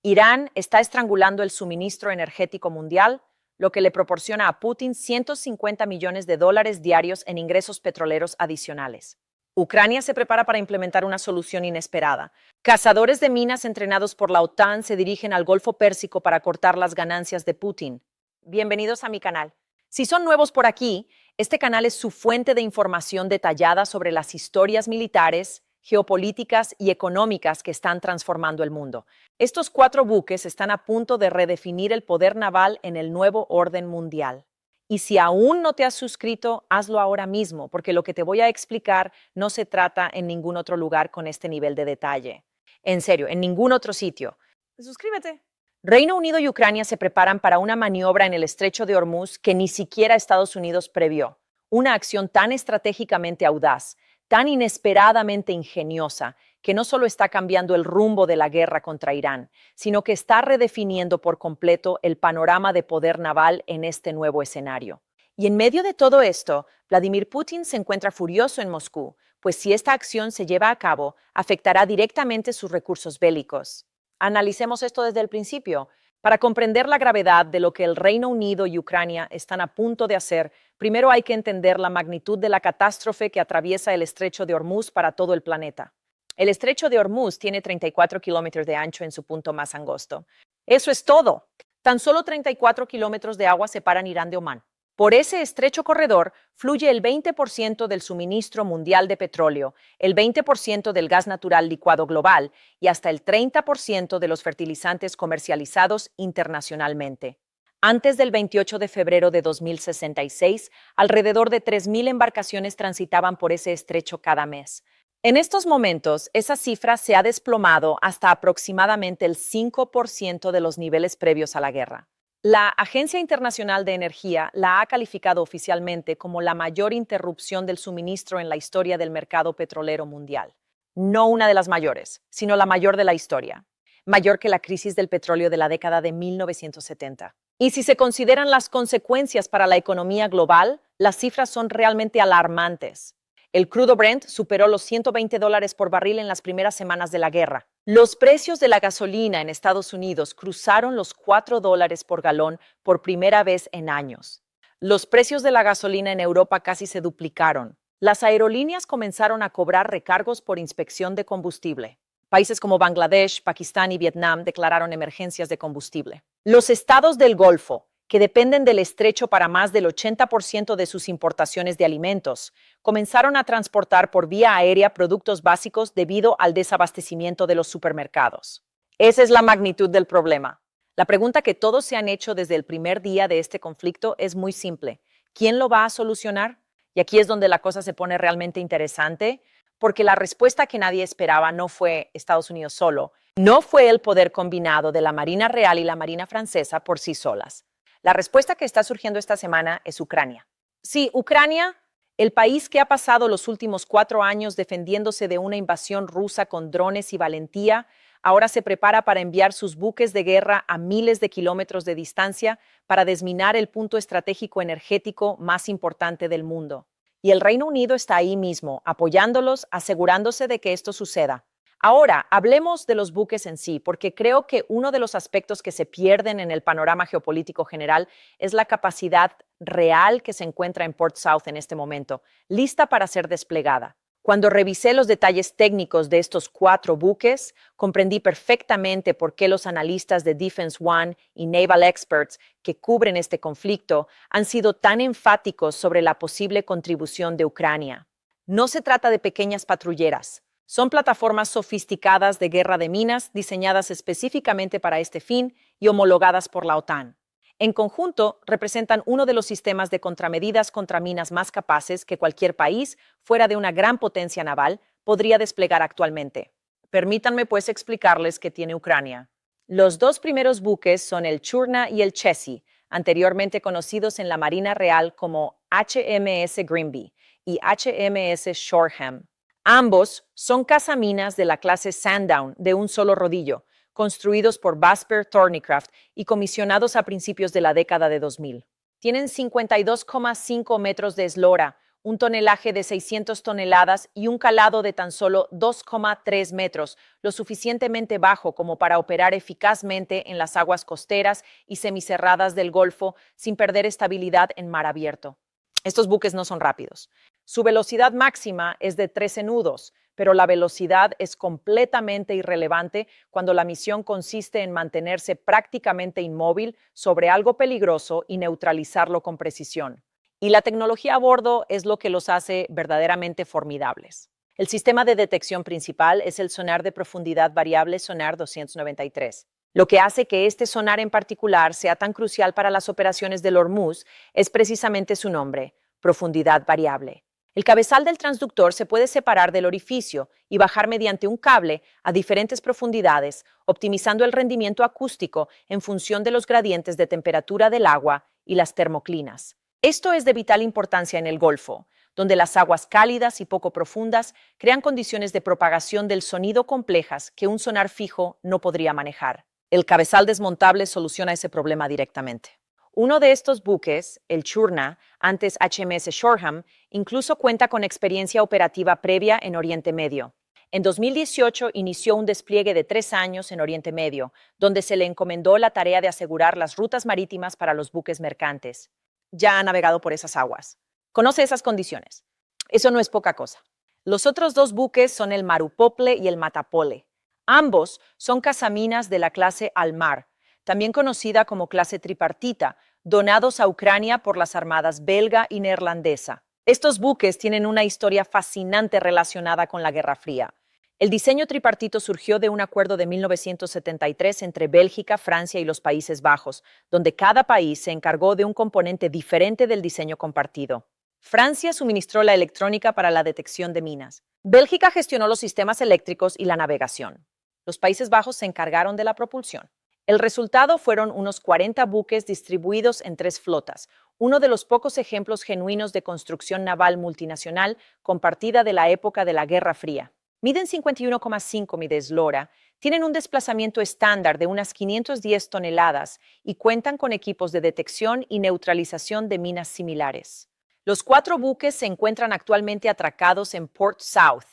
Irán está estrangulando el suministro energético mundial, lo que le proporciona a Putin 150 millones de dólares diarios en ingresos petroleros adicionales. Ucrania se prepara para implementar una solución inesperada. Cazadores de minas entrenados por la OTAN se dirigen al Golfo Pérsico para cortar las ganancias de Putin. Bienvenidos a mi canal. Si son nuevos por aquí, este canal es su fuente de información detallada sobre las historias militares, geopolíticas y económicas que están transformando el mundo. Estos 4 buques están a punto de redefinir el poder naval en el nuevo orden mundial. Y si aún no te has suscrito, hazlo ahora mismo, porque lo que te voy a explicar no se trata en ningún otro lugar con este nivel de detalle. En serio, en ningún otro sitio. Suscríbete. Reino Unido y Ucrania se preparan para una maniobra en el estrecho de Hormuz que ni siquiera Estados Unidos previó. Una acción tan estratégicamente audaz, tan inesperadamente ingeniosa, que no solo está cambiando el rumbo de la guerra contra Irán, sino que está redefiniendo por completo el panorama de poder naval en este nuevo escenario. Y en medio de todo esto, Vladimir Putin se encuentra furioso en Moscú, pues si esta acción se lleva a cabo, afectará directamente sus recursos bélicos. Analicemos esto desde el principio. Para comprender la gravedad de lo que el Reino Unido y Ucrania están a punto de hacer, primero hay que entender la magnitud de la catástrofe que atraviesa el estrecho de Hormuz para todo el planeta. El estrecho de Hormuz tiene 34 kilómetros de ancho en su punto más angosto. Eso es todo. Tan solo 34 kilómetros de agua separan Irán de Omán. Por ese estrecho corredor fluye el 20% del suministro mundial de petróleo, el 20% del gas natural licuado global y hasta el 30% de los fertilizantes comercializados internacionalmente. Antes del 28 de febrero de 2066, alrededor de 3.000 embarcaciones transitaban por ese estrecho cada mes. En estos momentos, esa cifra se ha desplomado hasta aproximadamente el 5% de los niveles previos a la guerra. La Agencia Internacional de Energía la ha calificado oficialmente como la mayor interrupción del suministro en la historia del mercado petrolero mundial. No una de las mayores, sino la mayor de la historia. Mayor que la crisis del petróleo de la década de 1970. Y si se consideran las consecuencias para la economía global, las cifras son realmente alarmantes. El crudo Brent superó los $120 por barril en las primeras semanas de la guerra. Los precios de la gasolina en Estados Unidos cruzaron los $4 por galón por primera vez en años. Los precios de la gasolina en Europa casi se duplicaron. Las aerolíneas comenzaron a cobrar recargos por inspección de combustible. Países como Bangladesh, Pakistán y Vietnam declararon emergencias de combustible. Los estados del Golfo, que dependen del estrecho para más del 80% de sus importaciones de alimentos, comenzaron a transportar por vía aérea productos básicos debido al desabastecimiento de los supermercados. Esa es la magnitud del problema. La pregunta que todos se han hecho desde el primer día de este conflicto es muy simple. ¿Quién lo va a solucionar? Y aquí es donde la cosa se pone realmente interesante, porque la respuesta que nadie esperaba no fue Estados Unidos solo, no fue el poder combinado de la Marina Real y la Marina Francesa por sí solas. La respuesta que está surgiendo esta semana es Ucrania. Sí, Ucrania, el país que ha pasado los últimos 4 años defendiéndose de una invasión rusa con drones y valentía, ahora se prepara para enviar sus buques de guerra a miles de kilómetros de distancia para desminar el punto estratégico energético más importante del mundo. Y el Reino Unido está ahí mismo, apoyándolos, asegurándose de que esto suceda. Ahora, hablemos de los buques en sí, porque creo que uno de los aspectos que se pierden en el panorama geopolítico general es la capacidad real que se encuentra en Port South en este momento, lista para ser desplegada. Cuando revisé los detalles técnicos de estos 4 buques, comprendí perfectamente por qué los analistas de Defense One y Naval Experts que cubren este conflicto han sido tan enfáticos sobre la posible contribución de Ucrania. No se trata de pequeñas patrulleras. Son plataformas sofisticadas de guerra de minas diseñadas específicamente para este fin y homologadas por la OTAN. En conjunto, representan uno de los sistemas de contramedidas contra minas más capaces que cualquier país, fuera de una gran potencia naval, podría desplegar actualmente. Permítanme pues explicarles qué tiene Ucrania. Los 2 primeros buques son el Churna y el Chessie, anteriormente conocidos en la Marina Real como HMS Grimby y HMS Shoreham. Ambos son cazaminas de la clase Sandown de un solo rodillo, construidos por Vosper Thornycroft y comisionados a principios de la década de 2000. Tienen 52,5 metros de eslora, un tonelaje de 600 toneladas y un calado de tan solo 2,3 metros, lo suficientemente bajo como para operar eficazmente en las aguas costeras y semicerradas del Golfo sin perder estabilidad en mar abierto. Estos buques no son rápidos. Su velocidad máxima es de 13 nudos, pero la velocidad es completamente irrelevante cuando la misión consiste en mantenerse prácticamente inmóvil sobre algo peligroso y neutralizarlo con precisión. Y la tecnología a bordo es lo que los hace verdaderamente formidables. El sistema de detección principal es el sonar de profundidad variable Sonar 293. Lo que hace que este sonar en particular sea tan crucial para las operaciones del Hormuz es precisamente su nombre, profundidad variable. El cabezal del transductor se puede separar del orificio y bajar mediante un cable a diferentes profundidades, optimizando el rendimiento acústico en función de los gradientes de temperatura del agua y las termoclinas. Esto es de vital importancia en el Golfo, donde las aguas cálidas y poco profundas crean condiciones de propagación del sonido complejas que un sonar fijo no podría manejar. El cabezal desmontable soluciona ese problema directamente. Uno de estos buques, el Churna, antes HMS Shoreham, incluso cuenta con experiencia operativa previa en Oriente Medio. En 2018 inició un despliegue de 3 años en Oriente Medio, donde se le encomendó la tarea de asegurar las rutas marítimas para los buques mercantes. Ya ha navegado por esas aguas. Conoce esas condiciones. Eso no es poca cosa. Los otros 2 buques son el Marupople y el Matapole. Ambos son cazaminas de la clase Almar, también conocida como clase tripartita, donados a Ucrania por las armadas belga y neerlandesa. Estos buques tienen una historia fascinante relacionada con la Guerra Fría. El diseño tripartito surgió de un acuerdo de 1973 entre Bélgica, Francia y los Países Bajos, donde cada país se encargó de un componente diferente del diseño compartido. Francia suministró la electrónica para la detección de minas. Bélgica gestionó los sistemas eléctricos y la navegación. Los Países Bajos se encargaron de la propulsión. El resultado fueron unos 40 buques distribuidos en 3 flotas, uno de los pocos ejemplos genuinos de construcción naval multinacional compartida de la época de la Guerra Fría. Miden 51,5 mi eslora, tienen un desplazamiento estándar de unas 510 toneladas y cuentan con equipos de detección y neutralización de minas similares. Los 4 buques se encuentran actualmente atracados en Port South.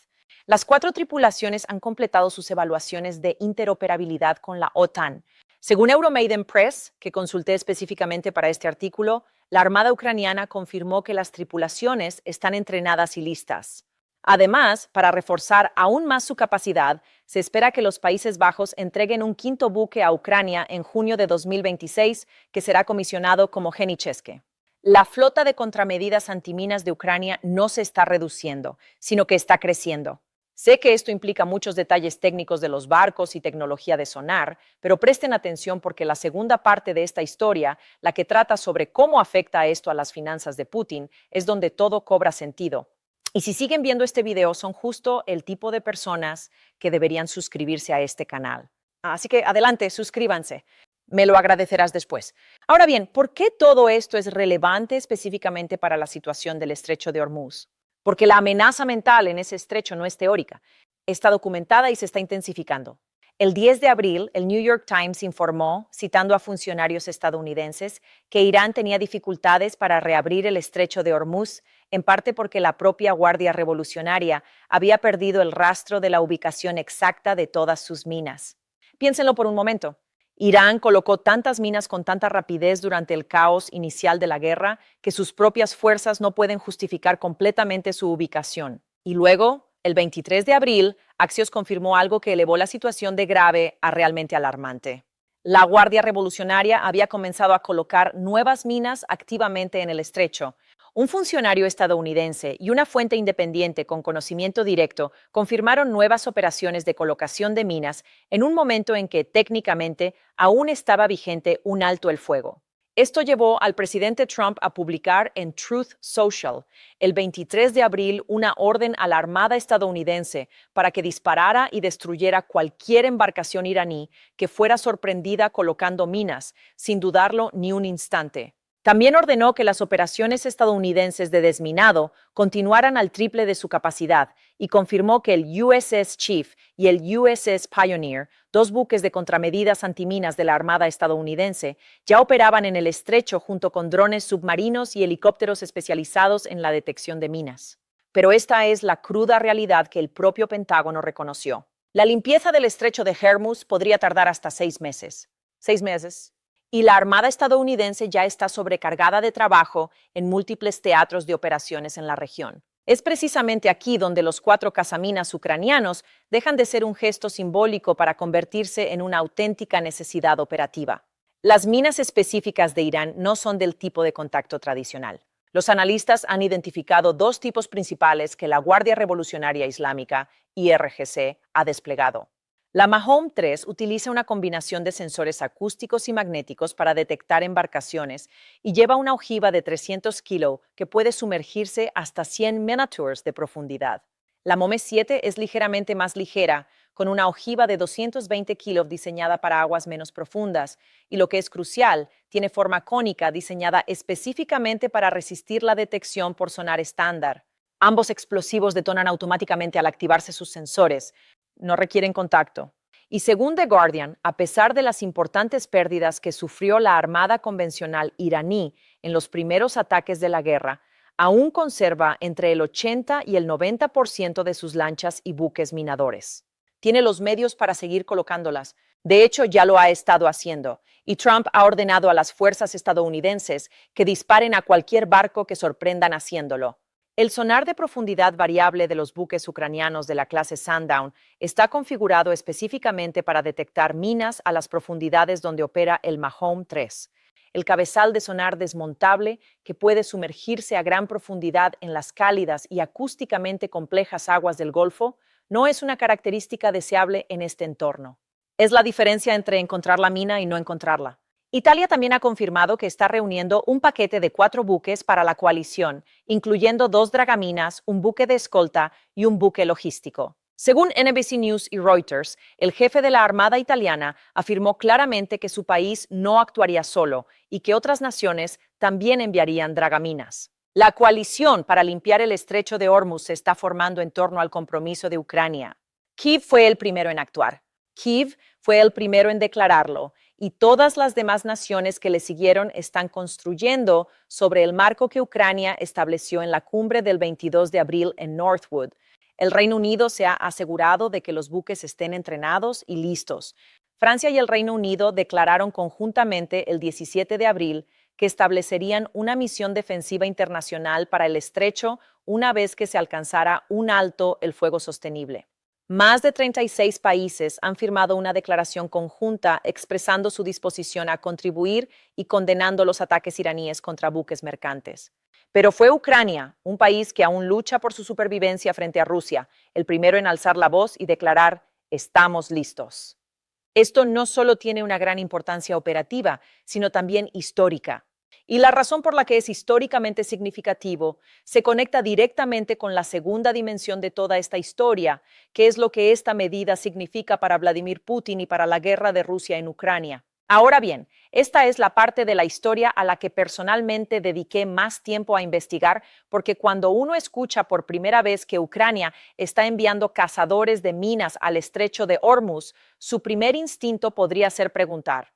Las 4 tripulaciones han completado sus evaluaciones de interoperabilidad con la OTAN. Según Euromaidan Press, que consulté específicamente para este artículo, la Armada ucraniana confirmó que las tripulaciones están entrenadas y listas. Además, para reforzar aún más su capacidad, se espera que los Países Bajos entreguen un 5.º buque a Ucrania en junio de 2026, que será comisionado como Genicheske. La flota de contramedidas antiminas de Ucrania no se está reduciendo, sino que está creciendo. Sé que esto implica muchos detalles técnicos de los barcos y tecnología de sonar, pero presten atención porque la segunda parte de esta historia, la que trata sobre cómo afecta esto a las finanzas de Putin, es donde todo cobra sentido. Y si siguen viendo este video, son justo el tipo de personas que deberían suscribirse a este canal. Así que adelante, suscríbanse. Me lo agradecerás después. Ahora bien, ¿por qué todo esto es relevante específicamente para la situación del estrecho de Hormuz? Porque la amenaza mental en ese estrecho no es teórica, está documentada y se está intensificando. El 10 de abril, el New York Times informó, citando a funcionarios estadounidenses, que Irán tenía dificultades para reabrir el estrecho de Hormuz, en parte porque la propia Guardia Revolucionaria había perdido el rastro de la ubicación exacta de todas sus minas. Piénsenlo por un momento. Irán colocó tantas minas con tanta rapidez durante el caos inicial de la guerra que sus propias fuerzas no pueden justificar completamente su ubicación. Y luego, el 23 de abril, Axios confirmó algo que elevó la situación de grave a realmente alarmante. La Guardia Revolucionaria había comenzado a colocar nuevas minas activamente en el estrecho. Un funcionario estadounidense y una fuente independiente con conocimiento directo confirmaron nuevas operaciones de colocación de minas en un momento en que técnicamente aún estaba vigente un alto el fuego. Esto llevó al presidente Trump a publicar en Truth Social el 23 de abril una orden a la Armada estadounidense para que disparara y destruyera cualquier embarcación iraní que fuera sorprendida colocando minas, sin dudarlo ni un instante. También ordenó que las operaciones estadounidenses de desminado continuaran al triple de su capacidad y confirmó que el USS Chief y el USS Pioneer, dos buques de contramedidas antiminas de la Armada estadounidense, ya operaban en el estrecho junto con drones submarinos y helicópteros especializados en la detección de minas. Pero esta es la cruda realidad que el propio Pentágono reconoció. La limpieza del estrecho de Hormuz podría tardar hasta 6 meses. 6 meses. Y la Armada estadounidense ya está sobrecargada de trabajo en múltiples teatros de operaciones en la región. Es precisamente aquí donde los 4 cazaminas ucranianos dejan de ser un gesto simbólico para convertirse en una auténtica necesidad operativa. Las minas específicas de Irán no son del tipo de contacto tradicional. Los analistas han identificado 2 tipos principales que la Guardia Revolucionaria Islámica, IRGC, ha desplegado. La Mahom 3 utiliza una combinación de sensores acústicos y magnéticos para detectar embarcaciones y lleva una ojiva de 300 kg que puede sumergirse hasta 100 meters de profundidad. La Mome 7 es ligeramente más ligera, con una ojiva de 220 kg diseñada para aguas menos profundas y, lo que es crucial, tiene forma cónica diseñada específicamente para resistir la detección por sonar estándar. Ambos explosivos detonan automáticamente al activarse sus sensores. No requieren contacto. Y según The Guardian, a pesar de las importantes pérdidas que sufrió la Armada convencional iraní en los primeros ataques de la guerra, aún conserva entre el 80 y el 90% de sus lanchas y buques minadores. Tiene los medios para seguir colocándolas. De hecho, ya lo ha estado haciendo, y Trump ha ordenado a las fuerzas estadounidenses que disparen a cualquier barco que sorprendan haciéndolo. El sonar de profundidad variable de los buques ucranianos de la clase Sundown está configurado específicamente para detectar minas a las profundidades donde opera el Mahom 3. El cabezal de sonar desmontable, que puede sumergirse a gran profundidad en las cálidas y acústicamente complejas aguas del Golfo, no es una característica deseable en este entorno. Es la diferencia entre encontrar la mina y no encontrarla. Italia también ha confirmado que está reuniendo un paquete de 4 buques para la coalición, incluyendo 2 dragaminas, un buque de escolta y un buque logístico. Según NBC News y Reuters, el jefe de la Armada italiana afirmó claramente que su país no actuaría solo y que otras naciones también enviarían dragaminas. La coalición para limpiar el estrecho de Hormuz se está formando en torno al compromiso de Ucrania. Kiev fue el primero en actuar. Kiev fue el primero en declararlo, y todas las demás naciones que le siguieron están construyendo sobre el marco que Ucrania estableció en la cumbre del 22 de abril en Northwood. El Reino Unido se ha asegurado de que los buques estén entrenados y listos. Francia y el Reino Unido declararon conjuntamente el 17 de abril que establecerían una misión defensiva internacional para el estrecho una vez que se alcanzara un alto el fuego sostenible. Más de 36 países han firmado una declaración conjunta expresando su disposición a contribuir y condenando los ataques iraníes contra buques mercantes. Pero fue Ucrania, un país que aún lucha por su supervivencia frente a Rusia, el primero en alzar la voz y declarar: "Estamos listos". Esto no solo tiene una gran importancia operativa, sino también histórica. Y la razón por la que es históricamente significativo se conecta directamente con la segunda dimensión de toda esta historia, que es lo que esta medida significa para Vladimir Putin y para la guerra de Rusia en Ucrania. Ahora bien, esta es la parte de la historia a la que personalmente dediqué más tiempo a investigar, porque cuando uno escucha por primera vez que Ucrania está enviando cazadores de minas al estrecho de Hormuz, su primer instinto podría ser preguntar: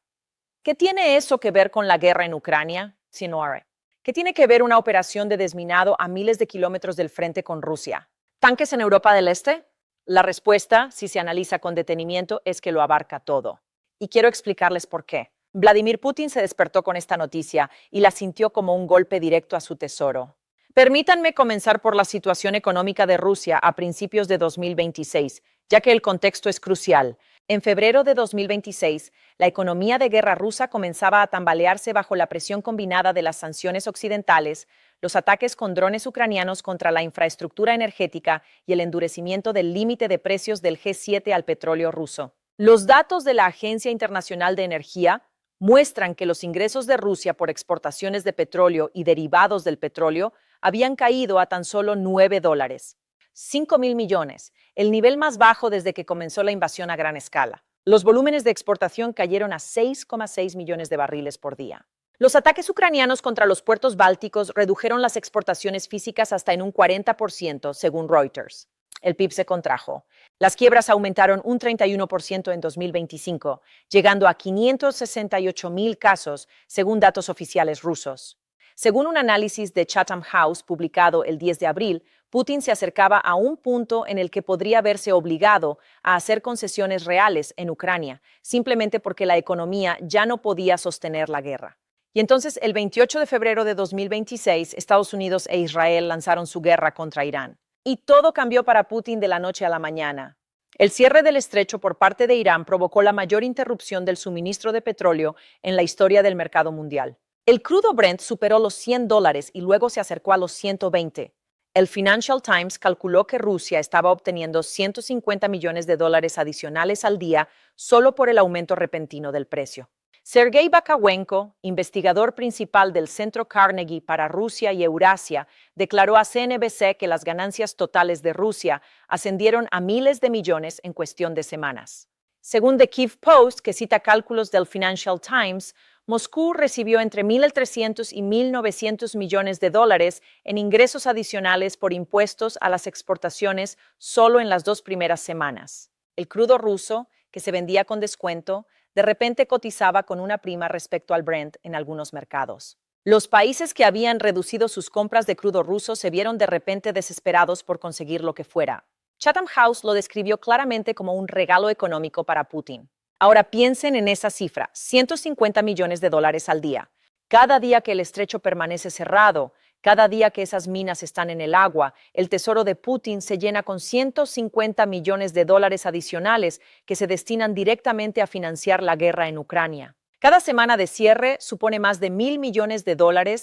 ¿qué tiene eso que ver con la guerra en Ucrania, Sinore? ¿Qué tiene que ver una operación de desminado a miles de kilómetros del frente con Rusia? ¿Tanques en Europa del Este? La respuesta, si se analiza con detenimiento, es que lo abarca todo. Y quiero explicarles por qué. Vladimir Putin se despertó con esta noticia y la sintió como un golpe directo a su tesoro. Permítanme comenzar por la situación económica de Rusia a principios de 2026, ya que el contexto es crucial. En febrero de 2026, la economía de guerra rusa comenzaba a tambalearse bajo la presión combinada de las sanciones occidentales, los ataques con drones ucranianos contra la infraestructura energética y el endurecimiento del límite de precios del G7 al petróleo ruso. Los datos de la Agencia Internacional de Energía muestran que los ingresos de Rusia por exportaciones de petróleo y derivados del petróleo habían caído a tan solo $9. 5.000 millones, el nivel más bajo desde que comenzó la invasión a gran escala. Los volúmenes de exportación cayeron a 6,6 millones de barriles por día. Los ataques ucranianos contra los puertos bálticos redujeron las exportaciones físicas hasta en un 40%, según Reuters. El PIB se contrajo. Las quiebras aumentaron un 31% en 2025, llegando a 568,000 casos, según datos oficiales rusos. Según un análisis de Chatham House publicado el 10 de abril, Putin se acercaba a un punto en el que podría verse obligado a hacer concesiones reales en Ucrania, simplemente porque la economía ya no podía sostener la guerra. Y entonces, el 28 de febrero de 2026, Estados Unidos e Israel lanzaron su guerra contra Irán. Y todo cambió para Putin de la noche a la mañana. El cierre del estrecho por parte de Irán provocó la mayor interrupción del suministro de petróleo en la historia del mercado mundial. El crudo Brent superó los $100 y luego se acercó a los 120. El Financial Times calculó que Rusia estaba obteniendo $150 millones adicionales al día solo por el aumento repentino del precio. Sergei Bakawenko, investigador principal del Centro Carnegie para Rusia y Eurasia, declaró a CNBC que las ganancias totales de Rusia ascendieron a miles de millones en cuestión de semanas. Según The Kyiv Post, que cita cálculos del Financial Times, Moscú recibió entre 1.300 y 1.900 millones de dólares en ingresos adicionales por impuestos a las exportaciones solo en las 2 primeras semanas. El crudo ruso, que se vendía con descuento, de repente cotizaba con una prima respecto al Brent en algunos mercados. Los países que habían reducido sus compras de crudo ruso se vieron de repente desesperados por conseguir lo que fuera. Chatham House lo describió claramente como un regalo económico para Putin. Ahora piensen en esa cifra, $150 millones al día. Cada día que el estrecho permanece cerrado, cada día que esas minas están en el agua, el tesoro de Putin se llena con $150 millones adicionales que se destinan directamente a financiar la guerra en Ucrania. Cada semana de cierre supone más de $1.000 millones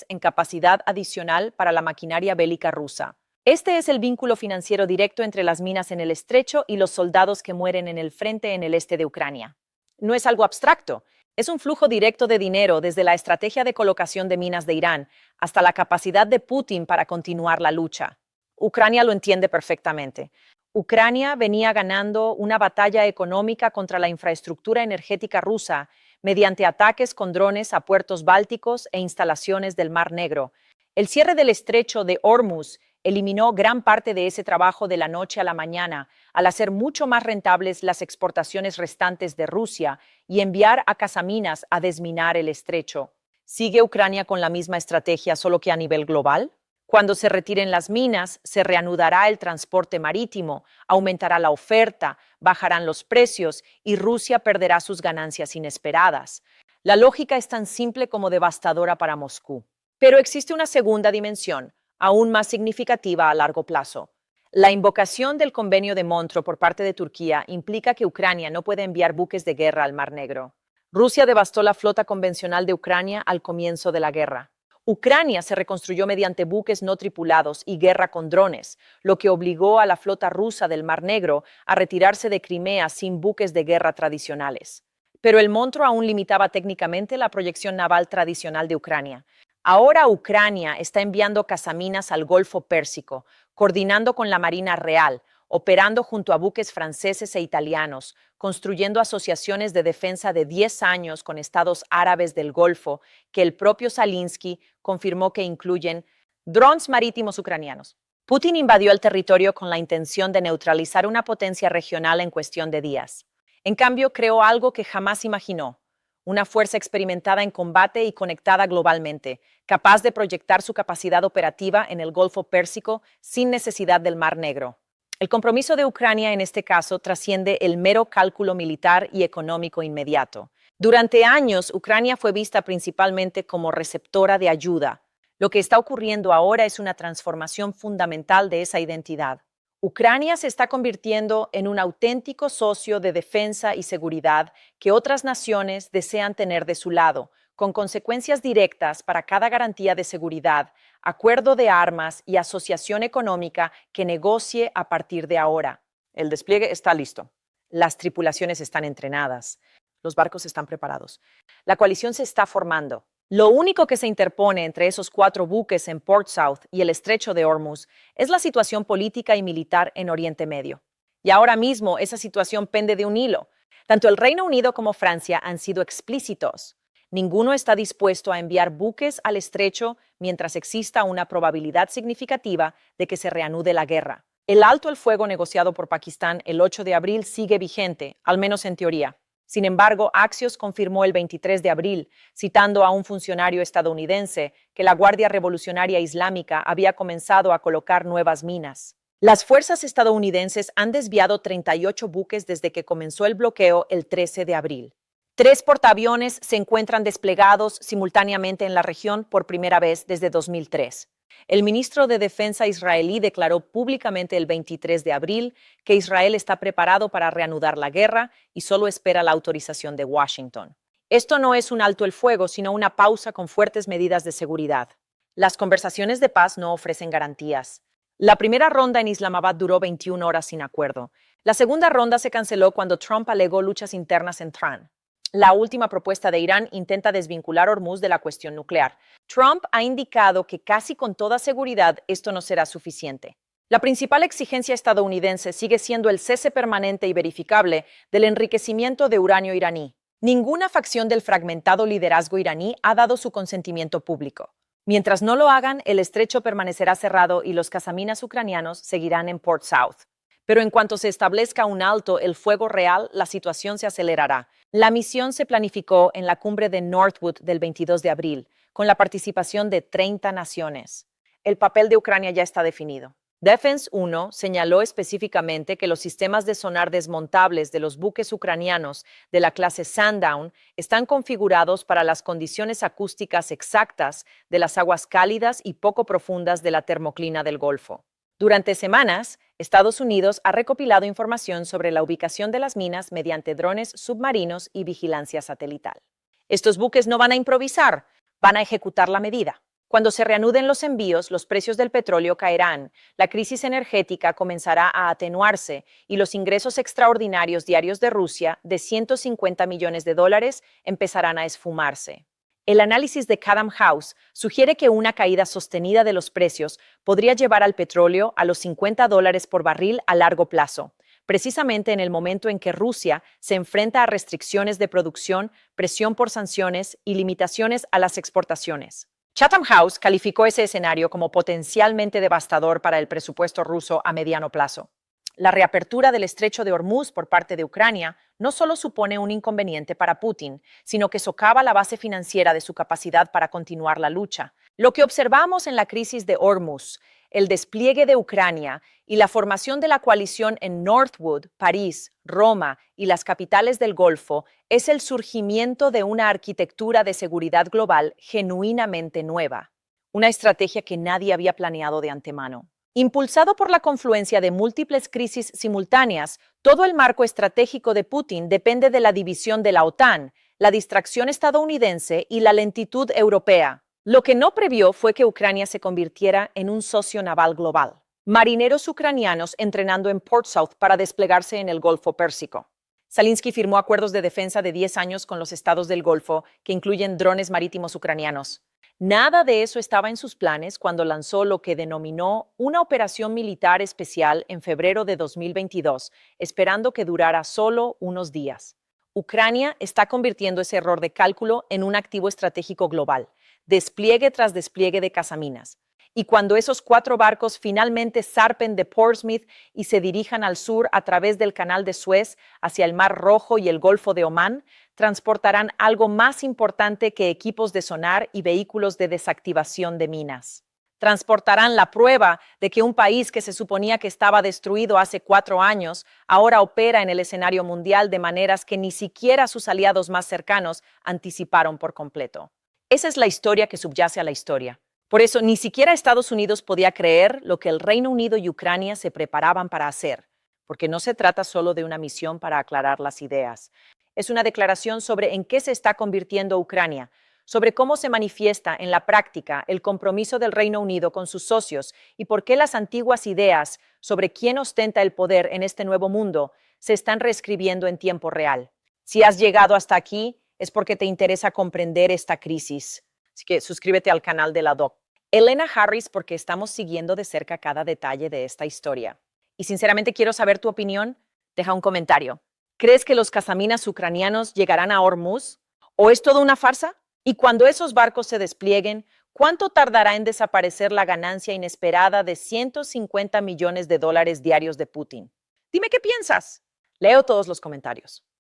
en capacidad adicional para la maquinaria bélica rusa. Este es el vínculo financiero directo entre las minas en el estrecho y los soldados que mueren en el frente en el este de Ucrania. No es algo abstracto. Es un flujo directo de dinero desde la estrategia de colocación de minas de Irán hasta la capacidad de Putin para continuar la lucha. Ucrania lo entiende perfectamente. Ucrania venía ganando una batalla económica contra la infraestructura energética rusa mediante ataques con drones a puertos bálticos e instalaciones del Mar Negro. El cierre del estrecho de Hormuz eliminó gran parte de ese trabajo de la noche a la mañana al hacer mucho más rentables las exportaciones restantes de Rusia y enviar a cazaminas a desminar el estrecho. ¿Sigue Ucrania con la misma estrategia, solo que a nivel global? Cuando se retiren las minas, se reanudará el transporte marítimo, aumentará la oferta, bajarán los precios y Rusia perderá sus ganancias inesperadas. La lógica es tan simple como devastadora para Moscú. Pero existe una segunda dimensión, aún más significativa a largo plazo. La invocación del Convenio de Montreux por parte de Turquía implica que Ucrania no puede enviar buques de guerra al Mar Negro. Rusia devastó la flota convencional de Ucrania al comienzo de la guerra. Ucrania se reconstruyó mediante buques no tripulados y guerra con drones, lo que obligó a la flota rusa del Mar Negro a retirarse de Crimea sin buques de guerra tradicionales. Pero el Montreux aún limitaba técnicamente la proyección naval tradicional de Ucrania. Ahora Ucrania está enviando cazaminas al Golfo Pérsico, coordinando con la Marina Real, operando junto a buques franceses e italianos, construyendo asociaciones de defensa de 10 años con estados árabes del Golfo, que el propio Zelensky confirmó que incluyen drones marítimos ucranianos. Putin invadió el territorio con la intención de neutralizar una potencia regional en cuestión de días. En cambio, creó algo que jamás imaginó: una fuerza experimentada en combate y conectada globalmente, capaz de proyectar su capacidad operativa en el Golfo Pérsico sin necesidad del Mar Negro. El compromiso de Ucrania en este caso trasciende el mero cálculo militar y económico inmediato. Durante años, Ucrania fue vista principalmente como receptora de ayuda. Lo que está ocurriendo ahora es una transformación fundamental de esa identidad. Ucrania se está convirtiendo en un auténtico socio de defensa y seguridad que otras naciones desean tener de su lado, con consecuencias directas para cada garantía de seguridad, acuerdo de armas y asociación económica que negocie a partir de ahora. El despliegue está listo. Las tripulaciones están entrenadas. Los barcos están preparados. La coalición se está formando. Lo único que se interpone entre esos 4 buques en Port South y el estrecho de Hormuz es la situación política y militar en Oriente Medio. Y ahora mismo esa situación pende de un hilo. Tanto el Reino Unido como Francia han sido explícitos. ninguno está dispuesto a enviar buques al estrecho mientras exista una probabilidad significativa de que se reanude la guerra. El alto el fuego negociado por Pakistán el 8 de abril sigue vigente, al menos en teoría. Sin embargo, Axios confirmó el 23 de abril, citando a un funcionario estadounidense, que la Guardia Revolucionaria Islámica había comenzado a colocar nuevas minas. Las fuerzas estadounidenses han desviado 38 buques desde que comenzó el bloqueo el 13 de abril. 3 portaaviones se encuentran desplegados simultáneamente en la región por primera vez desde 2003. El ministro de Defensa israelí declaró públicamente el 23 de abril que Israel está preparado para reanudar la guerra y solo espera la autorización de Washington. Esto no es un alto el fuego, sino una pausa con fuertes medidas de seguridad. Las conversaciones de paz no ofrecen garantías. La primera ronda en Islamabad duró 21 horas sin acuerdo. La segunda ronda se canceló cuando Trump alegó luchas internas en Trán. La última propuesta de Irán intenta desvincular Hormuz de la cuestión nuclear. Trump ha indicado que casi con toda seguridad esto no será suficiente. La principal exigencia estadounidense sigue siendo el cese permanente y verificable del enriquecimiento de uranio iraní. Ninguna facción del fragmentado liderazgo iraní ha dado su consentimiento público. Mientras no lo hagan, el estrecho permanecerá cerrado y los cazaminas ucranianos seguirán en Port South. Pero en cuanto se establezca un alto el fuego real, la situación se acelerará. La misión se planificó en la cumbre de Northwood del 22 de abril, con la participación de 30 naciones. El papel de Ucrania ya está definido. Defense 1 señaló específicamente que los sistemas de sonar desmontables de los buques ucranianos de la clase Sundown están configurados para las condiciones acústicas exactas de las aguas cálidas y poco profundas de la termoclina del Golfo. Durante semanas, Estados Unidos ha recopilado información sobre la ubicación de las minas mediante drones submarinos y vigilancia satelital. Estos buques no van a improvisar, van a ejecutar la medida. Cuando se reanuden los envíos, los precios del petróleo caerán, la crisis energética comenzará a atenuarse y los ingresos extraordinarios diarios de Rusia de $150 millones empezarán a esfumarse. El análisis de Chatham House sugiere que una caída sostenida de los precios podría llevar al petróleo a los $50 por barril a largo plazo, precisamente en el momento en que Rusia se enfrenta a restricciones de producción, presión por sanciones y limitaciones a las exportaciones. Chatham House calificó ese escenario como potencialmente devastador para el presupuesto ruso a mediano plazo. La reapertura del estrecho de Hormuz por parte de Ucrania no solo supone un inconveniente para Putin, sino que socava la base financiera de su capacidad para continuar la lucha. Lo que observamos en la crisis de Hormuz, el despliegue de Ucrania y la formación de la coalición en Northwood, París, Roma y las capitales del Golfo es el surgimiento de una arquitectura de seguridad global genuinamente nueva, una estrategia que nadie había planeado de antemano. Impulsado por la confluencia de múltiples crisis simultáneas, todo el marco estratégico de Putin depende de la división de la OTAN, la distracción estadounidense y la lentitud europea. Lo que no previó fue que Ucrania se convirtiera en un socio naval global. Marineros ucranianos entrenando en Portsmouth para desplegarse en el Golfo Pérsico. Zelensky firmó acuerdos de defensa de 10 años con los estados del Golfo, que incluyen drones marítimos ucranianos. Nada de eso estaba en sus planes cuando lanzó lo que denominó una operación militar especial en febrero de 2022, esperando que durara solo unos días. Ucrania está convirtiendo ese error de cálculo en un activo estratégico global, despliegue tras despliegue de cazaminas. Y cuando esos 4 barcos finalmente zarpen de Portsmouth y se dirijan al sur a través del Canal de Suez hacia el Mar Rojo y el Golfo de Omán, transportarán algo más importante que equipos de sonar y vehículos de desactivación de minas. Transportarán la prueba de que un país que se suponía que estaba destruido hace 4 años ahora opera en el escenario mundial de maneras que ni siquiera sus aliados más cercanos anticiparon por completo. Esa es la historia que subyace a la historia. Por eso, ni siquiera Estados Unidos podía creer lo que el Reino Unido y Ucrania se preparaban para hacer, porque no se trata solo de una misión para aclarar las ideas. Es una declaración sobre en qué se está convirtiendo Ucrania, sobre cómo se manifiesta en la práctica el compromiso del Reino Unido con sus socios y por qué las antiguas ideas sobre quién ostenta el poder en este nuevo mundo se están reescribiendo en tiempo real. Si has llegado hasta aquí, es porque te interesa comprender esta crisis. Así que suscríbete al canal de la Doc. Elena Harris, porque estamos siguiendo de cerca cada detalle de esta historia. Y sinceramente quiero saber tu opinión. Deja un comentario. ¿Crees que los cazaminas ucranianos llegarán a Hormuz? ¿O es toda una farsa? Y cuando esos barcos se desplieguen, ¿cuánto tardará en desaparecer la ganancia inesperada de 150 millones de dólares diarios de Putin? Dime qué piensas. Leo todos los comentarios.